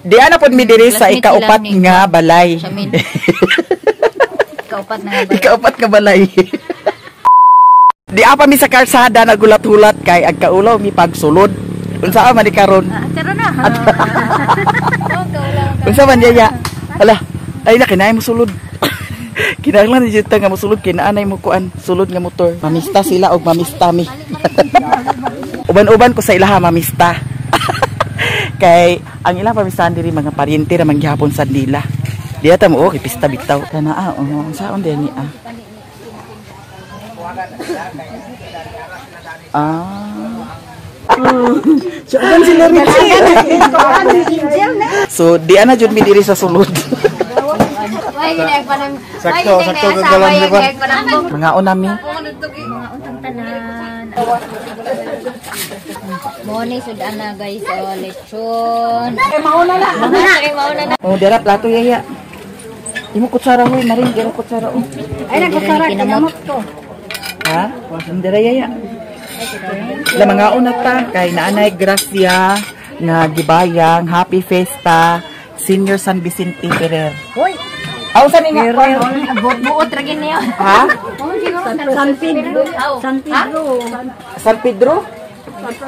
Di ana pod mi diri sa ikaupat nga balay. Ikaupat nga balay. Di apa mi sa karsada nagulat-hulat kay agkaulaw mi pagsulod. Unsa man di karon? Tara na. Unsa man yaya? Hala, ay na kinay mo sulod. Kinahanglan ni jud nga mosulod kay naanay mo kuan sulod nga motor. Mamista sila og mamista mi. Uban-uban ko sa ilaha mamista. Kay ang ilang pamistahan diri mga paryente ra manggihapon sa nila. Diya ta mo okay pista bitaw. Kana saon din ni So di ana jud mi diri sa sulod. Sakto kagalan di ba? Mga unami. Morning sudan na guys, lechon. Mauna na. Oh, dira plato yaya. Imo kutsara hoy, maring dira kutsara. Ay nagkutsara kinamot ko. Ha? Dira yaya. La mga una ta kay naanay Gracia nga gibayang Happy Fiesta Senior San Vicente Ferrer. Hoy. Aw sa ni nga Buot ra gid niya. ha? San Pedro. San Pedro?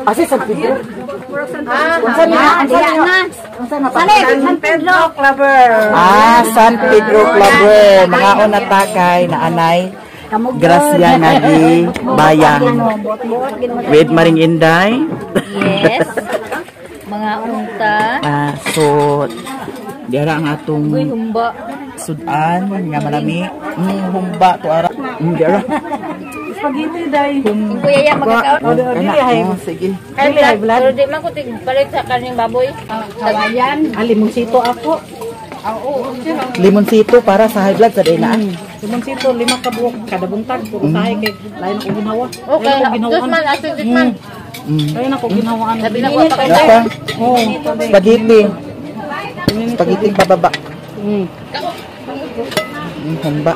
Asa San Pedro? San Pedro Clubber. San Pedro Clubber. Mga una ta kay naanay Gracia nga gibayang with Maring Inday. Yes. Mga unta. So diara ang atong Humba. sudan nga malami. Humba to ara. Diara. Spaghetti day. Kuya ya magkakaon. Sige. Pero di man ko tig-balik sa kaning baboy. Kawayan. Limoncito ako. Limonsito para sa high blood sa dinaan. Limoncito 5 ka buok kada buntag puro tayo kay lain ko ginawa. Okay, just man asin man. Kaya na ko ginawaan. Sabi na ko pa kay. Spaghetti. Spaghetti bababa. Humba.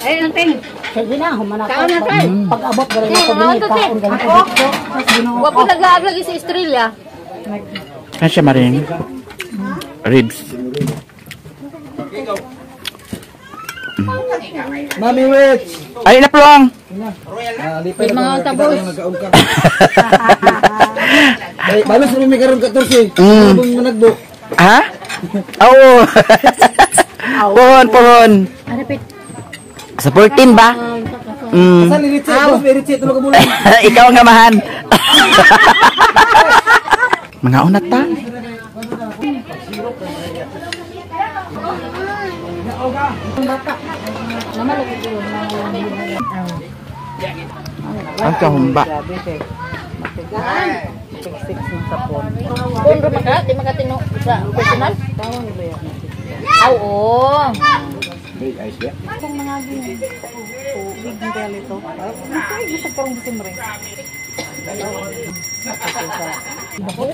Ay, nanting. Sige na, humana ko. Kaon na tayo. Pag-abot galing ako din kaon galing Wa ko nag-aablag sa Australia. Ano siya maring? Ribs. Mami wait. Ay na plong. Lipay Mga tabos. Ay, balos mo mi karon 14. Abong managbo. Ha? Oo. Pohon. Ano pit? Sa 14 ba? Sa liritse, boss, liritse tulog ka muna. Ikaw ang amahan. Mga unat ta. Ang kahumba. Kung maka, di makatino sa personal. Oo. Kung mga tubig ng kaya ito. Ay, gusto parang gusto mo rin.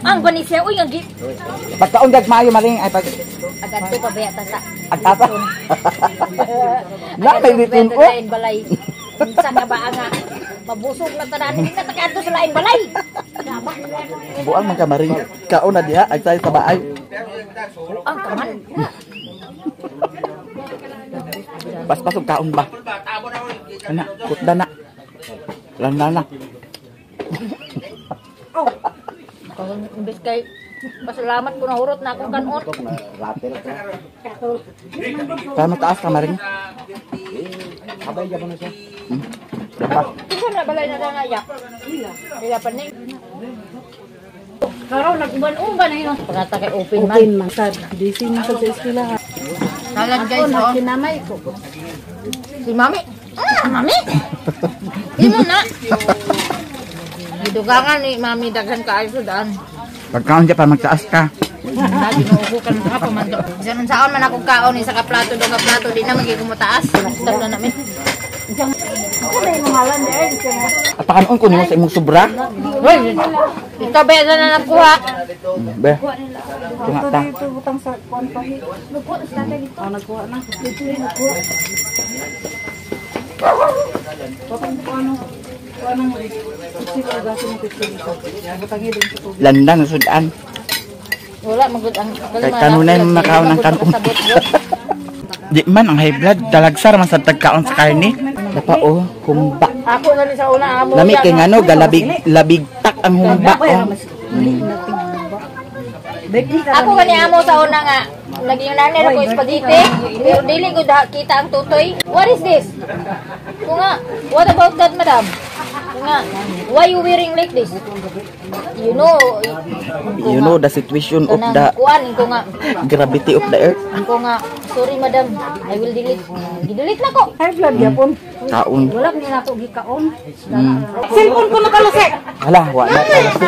Ang banisya, uy, ang gip. Pagkaon gag maayo maring ay pag Agad to pabaya ta sa. agtata. Na may litun ko. Lain balay. Minsan nga ba nga mabusog na tanan, hindi na takadto sa lain balay. Buang man ka maring kaon na diha ay sa baay. Ang kaman. Pas-pasog kaon ba? Ana, kutda na. Lana. Kung imbes kay pasalamat ko nahurot na akong kanon. Kaya mataas ka maring. Abay ya na siya. Ito na balay na nga yak. Ila pa ni. Karaw nag-uban-uban na yun. Pagkata kay open man. Open man. DC na sa eskwela. Salad guys, oh. Kinamay ko. Si Mami. Mami. Imo na. Gidugangan ni Mami daghan kaayo sudan. Pagkaon ka pa magtaas ka. Lagi nauukan mga pamando. Isa man saon man akong kaon isa ka plato do ka plato di na magi kumutaas. Stop na namin. At pakanoon ko nimo sa imong sobra. Hoy. Ikaw ba na nakuha? Be. Tunga ta. Ito butang sa kuan pa. Nagkuha na. Landang sudan. Wala magud ang Kay kanunay makaon ng kanon. Di man ang high blood dalagsar man sa tagkaon sa karne. Dapa humba. Ako na rin sa una amo. Lami kay ngano galabig tak ang humba. Ako gani amo sa una nga lagi yung nanay ko spaghetti. Pero dili ko kita ang tutoy. What is this? Ko nga, what about that, madam? Ko nga, why you wearing like this? You know the situation of the ko nga gravity of the earth. ko nga, sorry madam, I will delete. Gidelete na ko. High blood yapon. Kaon. Wala ni nako gikaon. Cellphone ko nakalusek. Hala, wa na talusi.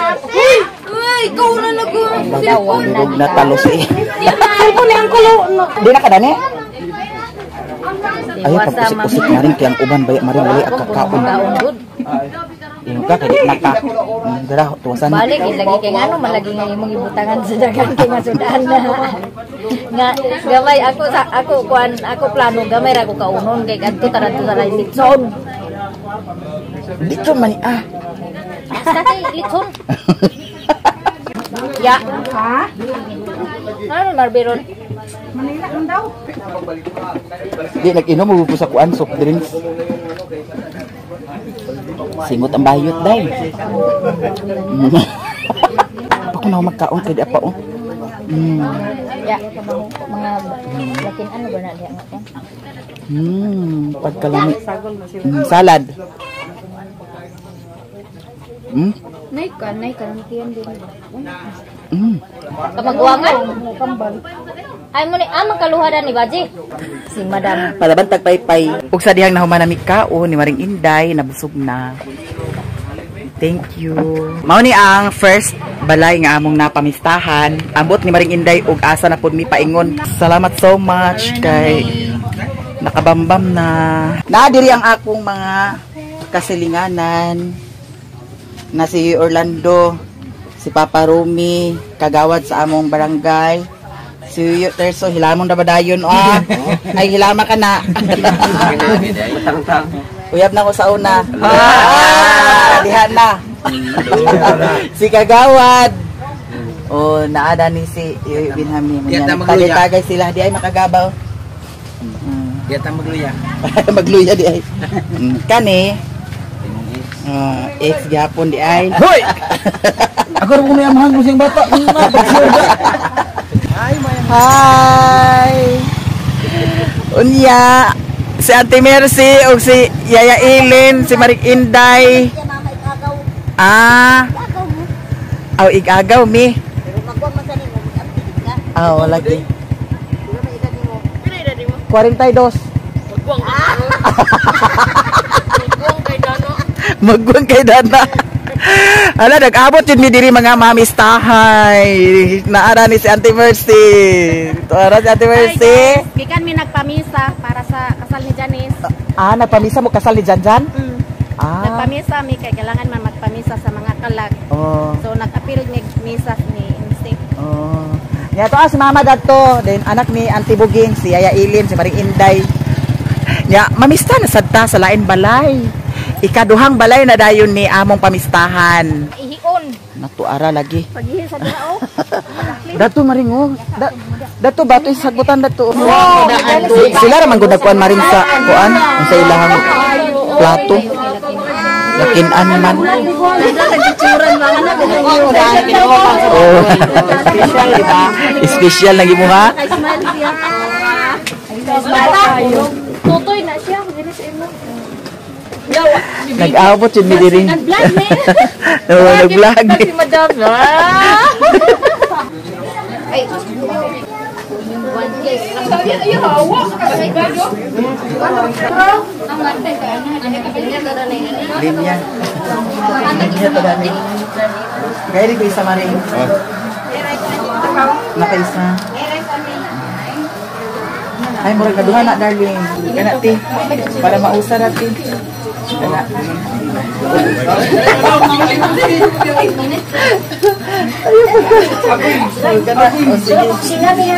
Uy, ikaw na nag-cellphone Na talusi. Cellphone ang kulo. Di na kadani. Ayo pag-usik-usik na rin kayang uban baya maring bali at kakaon. Yung ka kay naka. Dara tuwasan. Balik lagi kay ngano malagi nga imong ibutangan sa dagan kay masudan na. Nga gamay ako plano gamay ra ko kaunon kay kadto taradto sa lain litson. Dito man Basta kay litson. Ya. Ha? Ano marberon? Manila man daw. Di nag-inom mo sa kuan soft drinks. Singot ang bayot dai. Ako na magkaon kay apa Ya, mga lakin ano ba na diha nga to? Pagkalami. Salad. Nay kan kiyan din. Kamagwangan? Ay mo ni amang kaluhadan ni Baji. Si Madam. Palabantag paypay. Ug sa dihang nahuman nami kaon ni Maring Inday nabusog na. Thank you. Mao ni ang first balay nga among napamistahan. Ambot ni Maring Inday ug asa na pud mi paingon. Salamat so much kay nakabambam na. Naa diri ang akong mga kasilinganan na si Orlando, si Papa Rumi, kagawad sa among barangay. Si Terso, hilamon na ba dayon? Ay, hilama ka na. Uyab na ko sa una. Dihan na. Si kagawad. Naada ni si Binhamin. Tagay-tagay sila. Di ay makagabaw. Di ata magluya. Magluya di ay. Kani. Ex-Japon di ay. Hoy! Ako rin kung may amahan mo siyang bata. Hi! Unya, si Auntie Mercy o si Yaya Ilin, si Maring Inday. Igagaw mi. Lagi. 42. Magwang kay Dana. Ala, nag-abot yun mi diri mga mamistahay. Naara ni si Auntie Mercy. Tuara si Auntie Mercy. Gikan mi nagpamisa para sa kasal ni Janice. Nagpamisa mo kasal ni Janjan? Nagpamisa mi kay kailangan man magpamisa sa mga kalag. So nag-appeal ni misa ni Instinct. Nya to si Mama dadto, then anak ni Auntie Buging, si Yaya Ilin, si Maring Inday. Nya mamista na sadta sa lain balay. Ikaduhang balay na dayon ni among pamistahan. Ihion. Natuara lagi. Pagihin sa dao. Dato maringo. Dato bato isagutan dato. Sila ra man gud nagkuan maring sa kuan sa ilahang plato. Lakin-an man. Special diba? Special lagi mo ha? Tutoy na siya, dili sa imo. Nag-abot yun mi diri. Nag-vlog ni. Nag-vlog. Si Madam. Ay. Linya. Linya to dani. Gaya di isa maring. Nakaisa. Ay, murag kaduha na, darling. Kana ti. Para mausa natin. Kana.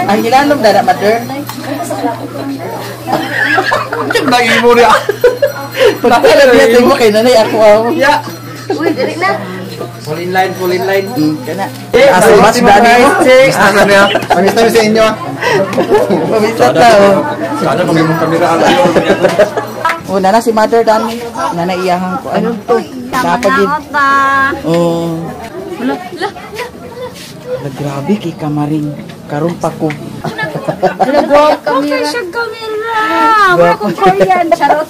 Ang gilalom dada, mother. Lagi mo niya. Pagkala niya sa imo kay nanay ako. Ya. Uy, dali na. Full in line, full in line. Kana. As much Dani. Sana niya. Pamista sa inyo. Pamisa tao. Sana pag yung kamera ala. Oh, nana si Mother Dani. Nana iyahang ko. Ano to? Napagid. Oh. Grabe kay kamaring. Karon pa ko. Okay, siya kamera. Wala kong Korean. Charot.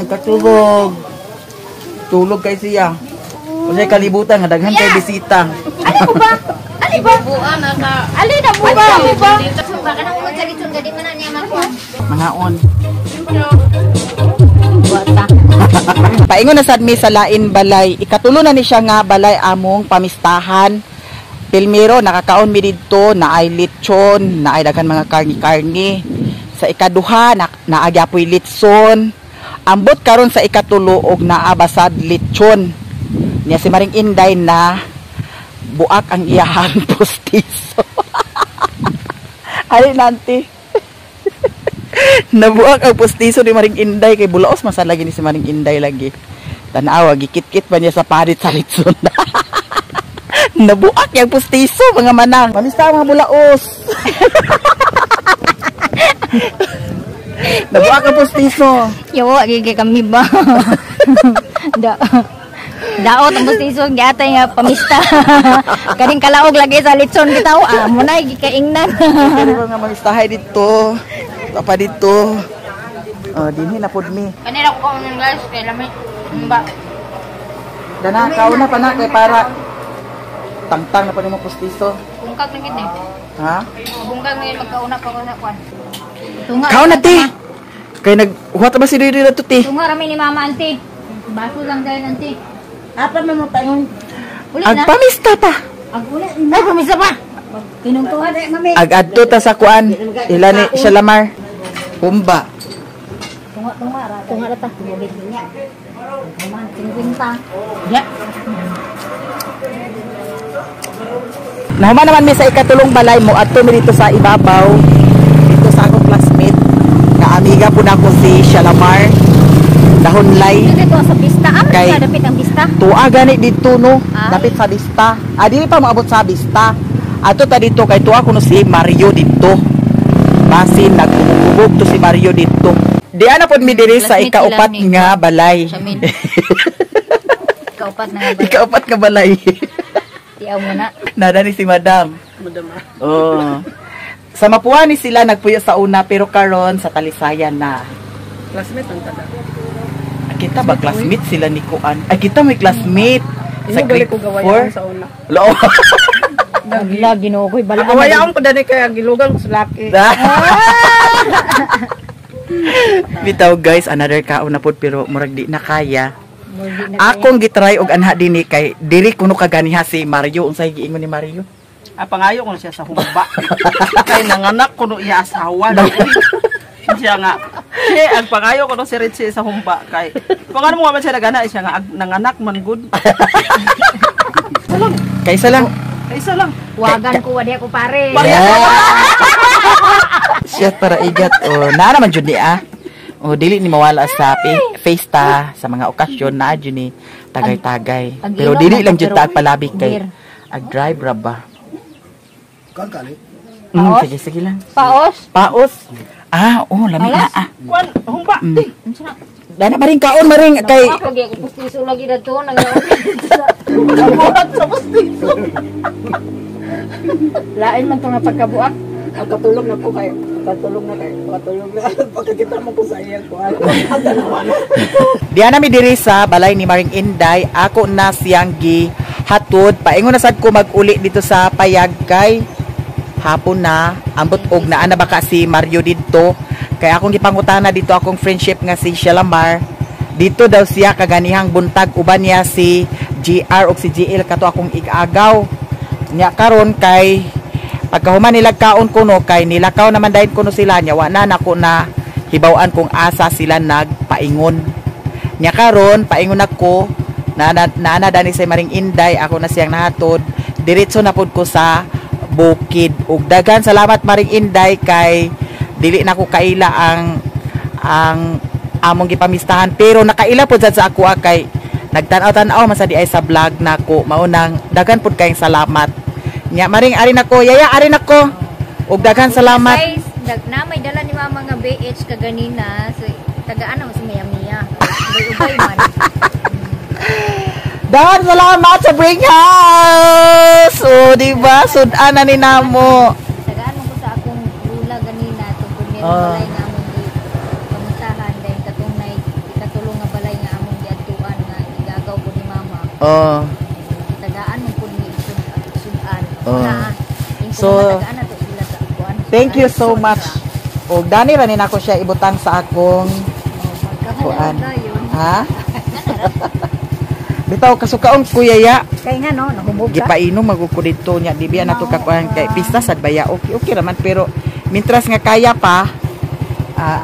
Katulog. Tulog kay siya. Kasi kalibutan nga daghan kay bisita. Ali mo ba? Ali ba? Ali na mo ba? Ali ba? Baka nang magsalita gadi man niya makuha. Mangaon. Bata. Paingon na sad mi sa lain balay. Ikatulo na ni siya nga balay among pamistahan. Pilmiro nakakaon mi didto na ay lechon, na ay daghan mga karni-karni. Sa ikaduha naagyapoy litson. Ambot karon sa ikatulo og naabasad lechon. Niya si Maring Inday na buak ang iyahang postiso. Ay nanti. Nabuak ang postiso ni Maring Inday kay bulaos masalagi ni si Maring Inday lagi. Tanawa gikit-kit pa niya sa parit sa litson. Nabuak yung postiso mga manang. Mamista mga bulaos. Nabuak ang postiso. Yawa gigi kami ba? Daot ang postiso gyatay nga pamista. Kaning kalaog lagi sa litson bitaw. Mo na gikaingnan. Kani mga mamistahay dito. Papa dito. Oh, dinhi na pod mi. Kanila ko ng guys kay lamay ba. Dana kauna pa na kay para tangtang na pa nimo postiso. Bungkag na gid eh. Ha? Bungkag na magkauna pa kuna kwan. Kaon na ti. Kay naghuwat ba si Diri na to ti? Tunga rami ni mama auntie. Baso lang dahil auntie. Apa mo paingon? Uli Ag na. pamista pa. Ag uli. Ay pamisa pa. Tinungtuhan eh mami. Ag adto ta sa kuan. Ila ni Shalamar. Pumba. Tunga rata. Tubig niya. Kuman tingwing ta. Ya. Nahuman naman mi sa ikatulong balay mo adto mi dito sa ibabaw. Dito sa akong classmate. Na amiga po na ko si Shalamar. Dahonlay. Dito sa pista. Kay- Ano dapit ang pista? Tuwa gani dito no. Ay. Dapit sa Vista. Dili pa maabot sa Vista. Ato ta dito kay tuwa ko no si Mario dito. Basin nagubog to si Mario dito. Di ana pod mi diri sa Classmate ikaupat sila ni- nga balay. Samin. Kaupat na nga ba? Ikaupat nga balay. Tiyaw mo na. Nada ni si Madam. Oh. Sa Mapua ni sila nagpuyo sa una pero karon sa Talisayan na. Classmate ang tada. Kita ba classmate sila ni Kuan? Ay kita may classmate sa Imo grade balik ko gawayan 4. sa una. Loo. Nagla Ginoo ko'y balaan. Gawayan ko dani kaya gilugang sa laki. Bitaw guys, another kaon na pod pero murag di na kaya. Akong gitry og anha dinhi kay diri kuno kaganiha si Mario. Unsay giingon ni Mario? Pangayo ko na siya sa humba. Kay nanganak ko no iya asawa. Siya nga. Siya ang pangayo ko no si Richie sa humba kay. Kung ano mo nga man siya nagana siya nga nanganak man good. Kaysa lang. Isa lang. Wagan ko wadi ako pare. Shit para igat. Oh, na naman jud ni Oh, dili ni mawala sa festa sa mga okasyon na jud ni tagay-tagay. Ag- Pero ag- dili ag- lang jud pero ta palabig kay beer. ag drive ra ba. Kali. Paos? Sige lang. Paos? Paos. Oh, lami na Kwan humba. Dana maring kaon maring kay Ako lagi ako pustiso lagi na to. Kabuhat sa pustiso. Lain man to nga pagkabuak. Ang katulog na po kayo. Katulog na kayo. Katulog na. Pagkakita mo ko sa iya ko. diana mi diri sa balay ni Maring Inday. Ako na siyang gihatod. Paingon na sad ko mag-uli dito sa Payag kay hapon na ambot og naa na baka si Mario dito. Kaya akong gipangutana dito akong friendship nga si Shalamar. Dito daw siya kaganihang buntag uban niya si GR o si GL kato akong igagaw. Nya karon kay pagkahuman nila kaon kuno kay nilakaw naman dahil kuno sila nya wa na nako na hibaw-an kung asa sila nagpaingon. Nya karon paingon ako na dani sa Maring Inday ako na siyang nahatod. Diretso na pud ko sa bukid. Ug dagan salamat Maring Inday kay dili na ko kaila ang among gipamistahan pero nakaila po sad sa ako kay nagtanaw-tanaw man sa di ay sa vlog nako maunang daghan pud kayong salamat nya maring ari nako yaya ari nako ug daghan salamat Guys, na may dala ni mama nga BH kaganina. So, tagaan naman si Mia Mia. Ubay-ubay man. daghan salamat sa Bring House o di ba sudan na ni namo Tagaan mo ko sa akong lula ganina. Tungkol niya balay nga among di pamusahan. Dahil katunay, ikatulong nga balay nga among di atuan nga igagaw ko ni mama. oh Tagaan mo po ni sudan. Oh. So, tagaan na to sila sa akuan. thank you so much ug dani ra ni nako siya ibutang sa akong kuan ha bitaw kasukaon kuyaya Kaya nga no, nahubog ka. gipainom maguko dito nya di biya nato kakuan kay pista sad baya okay raman pero mintras nga kaya pa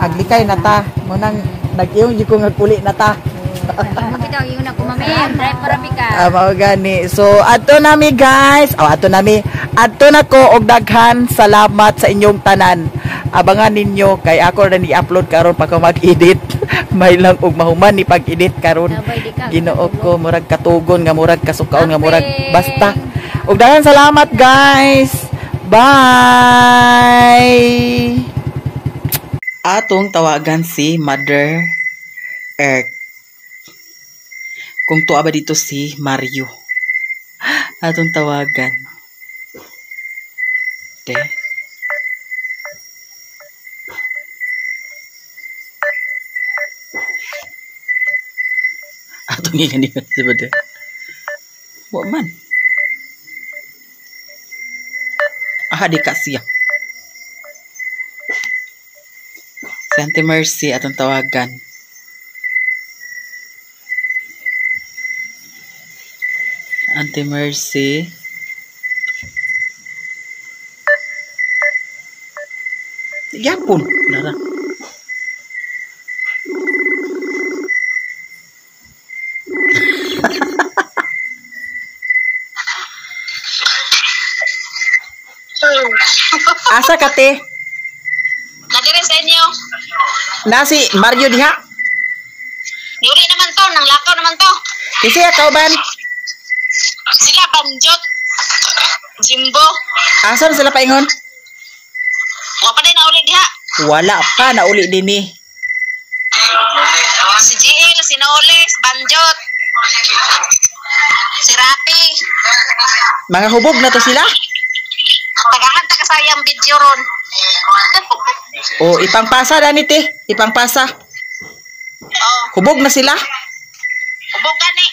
aglikay na ta mo nang nag-iyon di ko nga kuli na ta Makita yung una ko mami. Drive para mi ka. mao gani so adto nami guys adto na ko og daghan salamat sa inyong tanan abangan ninyo kay ako ra ni upload karon pa ko mag-edit may lang og mahuman ni pag-edit karon Nabay di ka. Ginoo ko murag katugon nga murag kasukaon nga murag basta ug daghan salamat guys bye atong tawagan si Mother Earth kung tuwa ba dito si Mario atong tawagan de atong ngini sa bada wa man di ka siya si Auntie Mercy atong tawagan Auntie Mercy yapon nara asa ka te Nadiri sa inyo. nasi Mario diha Niuli naman to, nang lakaw naman to. kasi kauban Sila Banjot, Jimbo. asa na sila paingon Wa pa din na uli diha. wala pa na uli dinhi Si GL, si Noles, Banjot. Si Rapi. mga hubog na to sila Tagaan ta kasayang video ron. o ipangpasa dani te ipangpasa Oh, hubog na sila ubog gani.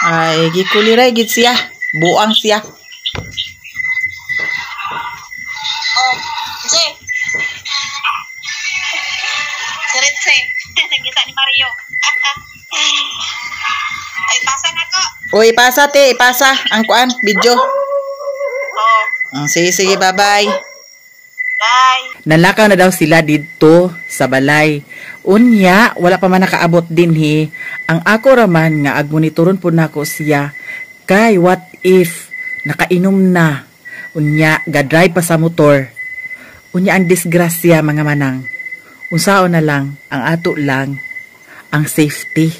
ay gikuliray gid siya buang siya Oh, si. Si Ritze. Kita ni Mario. Ay, pasa na ko. o ipasa te ipasa ang kuan video Oh, sige bye bye bye. Nalakaw na daw sila dito sa balay. Unya, wala pa man nakaabot dinhi. Ang ako raman nga agmonitoron po nako siya. Kay what if nakainom na. Unya, gadrive pa sa motor. Unya ang disgrasya mga manang. Unsaon na lang, ang ato lang, ang safety.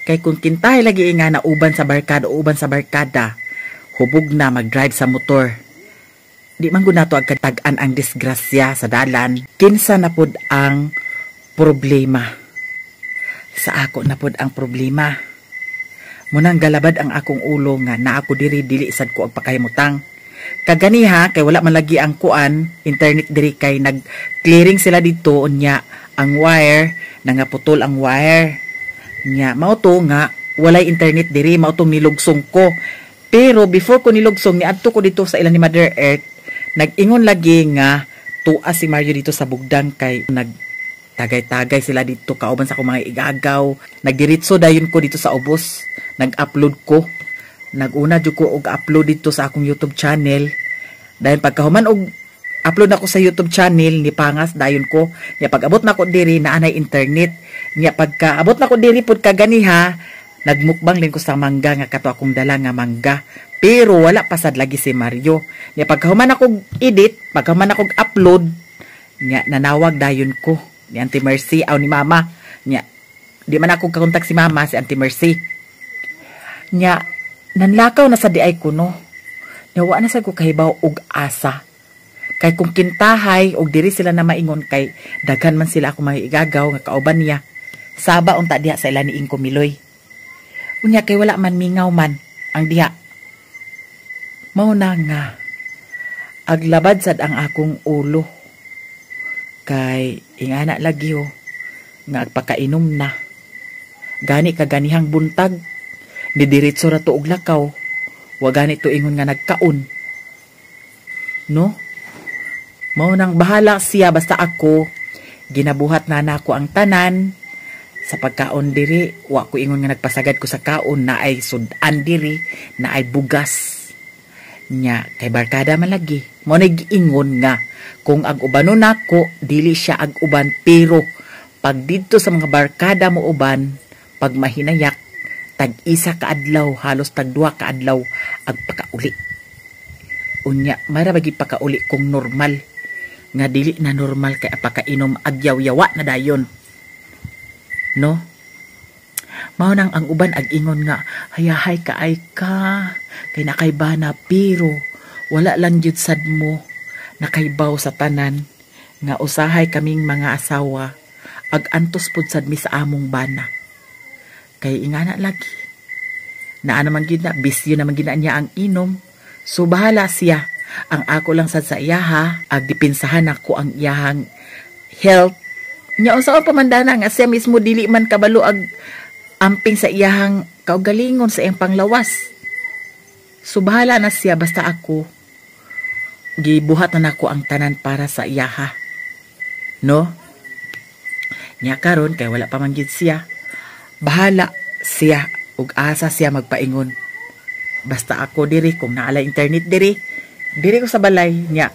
Kay kung kintahay lagi nga na uban sa barkada, hubog na mag-drive sa motor. Di man gud nato agkatag-an ang disgrasya sa dalan. Kinsa na pud ang problema. Sa ako na pud ang problema. Munang galabad ang akong ulo nga na ako dili sad ko ang pakahimutang. Kaganiha kay wala man lagi ang kuan, internet diri kay nag-clearing sila dito unya ang wire, nangaputol ang wire. Nya mao to nga walay internet diri, mao tong nilugsong ko. Pero before ko nilugsong niadto ko dito sa ilan ni Mother Earth, nag-ingon lagi nga tuwa si Mario dito sa bugdang kay nagtagay-tagay sila dito kauban sa akong mga igagaw. Nagdiritso dayon ko dito sa ubos, nag-upload ko. Naguna jud ko og upload dito sa akong YouTube channel. Dahil pagkahuman og upload ako sa YouTube channel ni Pangas dayon ko. Nya pag-abot na ko diri naanay internet. Nya pagka-abot na ko diri pud kaganiha, nagmukbang din ko sa mangga nga kato akong dala nga mangga. Pero wala pa sad lagi si Mario. Nya pagkahuman akong edit, pagkahuman akong upload, nya nanawag dayon ko. ni Auntie Mercy aw ni Mama. Nya, di man ako kakontak si Mama, si Auntie Mercy. Nya, nanlakaw na sa di ay kuno. Nawa na sa ko kahibaw og asa. Kay kung kintahay og diri sila na maingon kay daghan man sila ako mga igagaw nga kauban niya. Saba unta diha sa ila ni Inko Miloy. Unya kay wala man mingaw man ang diha. Mao na nga aglabad sad ang akong ulo. Kay ingana lagi ho nga agpakainom na. Gani kaganihang buntag ni diretso ra to og lakaw. Wa gani to ingon nga nagkaon. No? Mao nang bahala siya basta ako ginabuhat na nako ang tanan sa pagkaon diri. Wa ko ingon nga nagpasagad ko sa kaon na ay sudan diri, na ay bugas. Nya kay barkada man lagi. Mao nag-ingon nga kung ag ubano nako dili siya ag uban, pero pag didto sa mga barkada mo uban, pag mahinayak tag isa ka adlaw, halos tag duha ka adlaw ag pakauli. Unya mara bagi pakauli kung normal nga dili na normal kay apakainom agyaw-yawa na dayon. No? Mao nang ang uban ag ingon nga hayahay kaay ka kay nakaybana, pero wala lang jud sad mo nakaybaw sa tanan nga usahay kaming mga asawa ag antos pud sad mi sa among bana. Kay ingana lagi na naman gid na bisyo naman gid niya ang inom, so bahala siya. Ang ako lang sad sa iyaha ag dipinsahan ako ang iyahang health nya. Usa pa mandana nga siya mismo dili man kabalo ag amping sa iyahang kaugalingon sa iyang panglawas. So bahala na siya, basta ako gibuhat na nako ang tanan para sa iyaha. No? Nya karon kay wala pa man gid siya. Bahala siya ug asa siya magpaingon. Basta ako diri kung naala internet diri ko sa balay nya.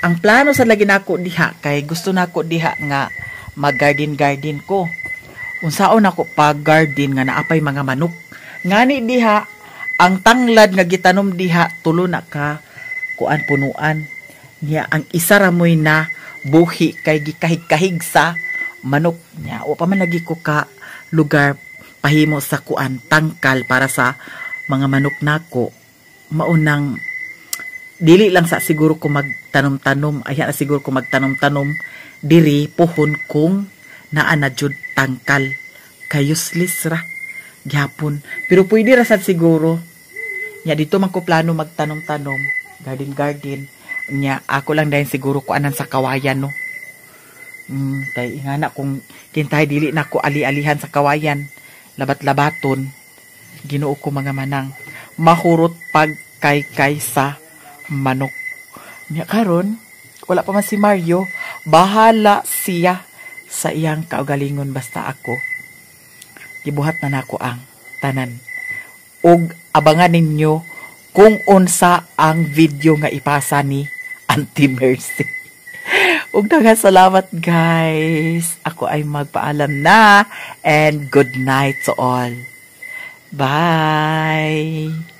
Ang plano sa lagi nako diha kay gusto nako diha nga mag-garden ko. Unsaon ako pag-garden nga naapay mga manok. Ngani diha ang tanglad nga gitanom diha tulo na ka kuan punuan. Nya ang isa ra moy na buhi kay gikahig-kahig sa manok nya. O pa man lagi ko ka lugar pahimo sa kuan tangkal para sa mga manok nako. Maunang dili lang sa siguro ko magtanom-tanom, ayan na siguro ko magtanom-tanom diri pohon kung naa na jud tangkal. Kay useless ra gyapon. Pero pwede ra sad siguro. Nya dito man ko plano magtanom-tanom, garden. Nya ako lang dayon siguro ko anan sa kawayan no. Kay ingana kung kintay dili na ko ali-alihan sa kawayan, labat-labaton, Ginoo ko mga manang, mahurot pag kay sa manok. Nya karon wala pa man si Mario, bahala siya sa iyang kaugalingon, basta ako gibuhat na nako ang tanan. Ug abangan ninyo kung unsa ang video nga ipasa ni Auntie Mercy. Ug daghang salamat guys. Ako ay magpaalam na and good night to all. Bye.